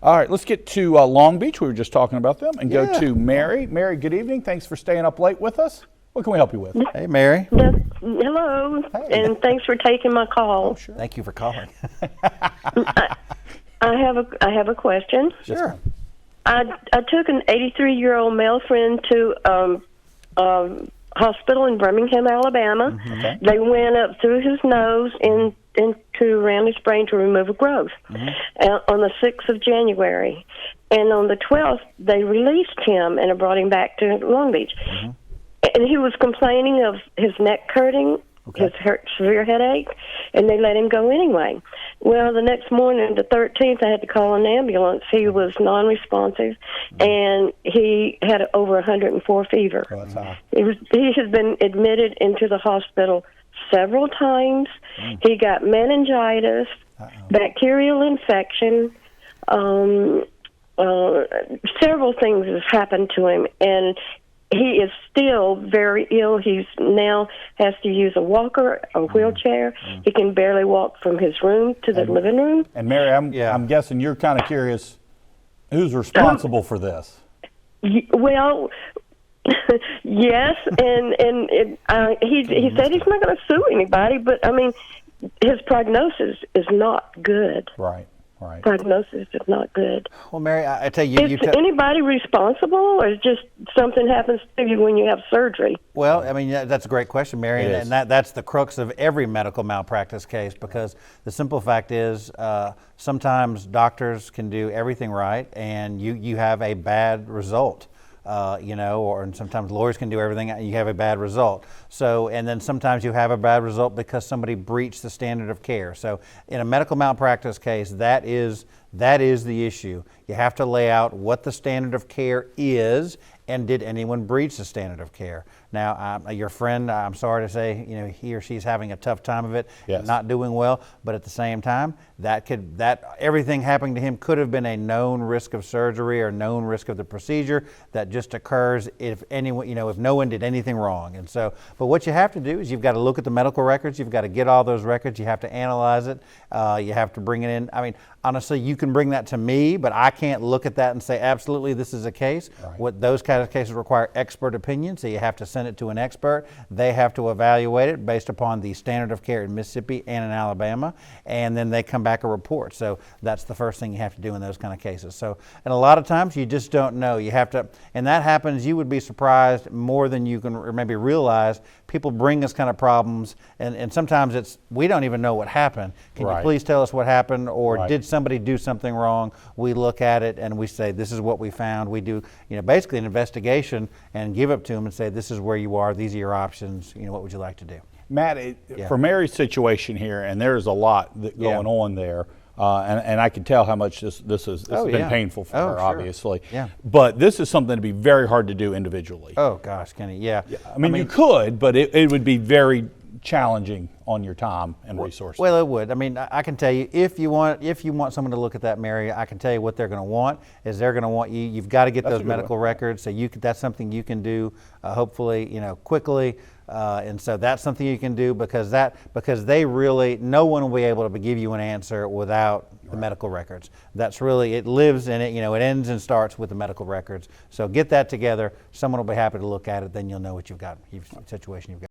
All right, let's get to Long Beach. We were just talking about them, and go Yeah. to Mary. Mary, good evening. Thanks for staying up late with us. What can we help you with? Hey, Mary. Yes, hello, Hey. and thanks for taking my call. Oh, sure. Thank you for calling. I have a question. Sure. I took an 83-year-old male friend to hospital in Birmingham, Alabama. Okay. They went up through his nose into around his brain to remove a growth on the 6th of January. And on the 12th, they released him and brought him back to Long Beach. And he was complaining of his neck hurting, his severe headache, and they let him go anyway. Well, the next morning, the 13th, I had to call an ambulance. He was non-responsive, and he had over 104 fever. Oh, that's high. He has been admitted into the hospital several times. He got meningitis, bacterial infection. Several things have happened to him, and he is still very ill. He's now has to use a walker, a wheelchair. He can barely walk from his room to the living room. And Mary, I'm guessing you're kind of curious, who's responsible for this? Well, yes, and he said he's not going to sue anybody, but I mean, his prognosis is not good. Right. Prognosis is not good. Well, Mary, I tell you, Is anybody responsible, or is just something happens to you when you have surgery? Well, I mean, that's a great question, Mary, It is. and that's the crux of every medical malpractice case, because the simple fact is sometimes doctors can do everything right, and you have a bad result. And sometimes lawyers can do everything, and you have a bad result. So, and then sometimes you have a bad result because somebody breached the standard of care. So, in a medical malpractice case, that is the issue. You have to lay out what the standard of care is, and did anyone breach the standard of care? Now, your friend, I'm sorry to say, he or she's having a tough time of it, not doing well. But at the same time, everything happening to him could have been a known risk of surgery or known risk of the procedure that just occurs if anyone, if no one did anything wrong. And so, but what you have to do is you've got to look at the medical records. You've got to get all those records. You have to analyze it. You have to bring it in. I mean, honestly, you can bring that to me, but I can't look at that and say absolutely this is a case. Right. What those kind of cases require expert opinion, so you have to send it to an expert. They have to evaluate it based upon the standard of care in Mississippi and in Alabama, and then they come back a report. So that's the first thing you have to do in those kind of cases. So, and a lot of times you just don't know. You have to, and that happens, you would be surprised more than you can maybe realize. People bring us kind of problems, and sometimes we don't even know what happened. Can you please tell us what happened, or did somebody do something wrong? We look at it and we say, this is what we found. We do, basically an investigation and give it to them and say, this is where you are, these are your options, what would you like to do? Matt, for Mary's situation here, and there's a lot going on there, and I can tell how much this has been painful for her, obviously. Yeah. But this is something to be very hard to do individually. Oh gosh, Kenny, yeah. I mean, you could, but it would be very challenging on your time and resources. Well, it would. I mean, I can tell you, if you want someone to look at that, Mary, I can tell you what they're going to want is they're going to want you've got to get those medical records. So that's something you can do, hopefully, quickly. And so that's something you can do because they really, no one will be able to give you an answer without the medical records. That's really, it lives in it, it ends and starts with the medical records. So get that together. Someone will be happy to look at it. Then you'll know what you've got, situation you've got.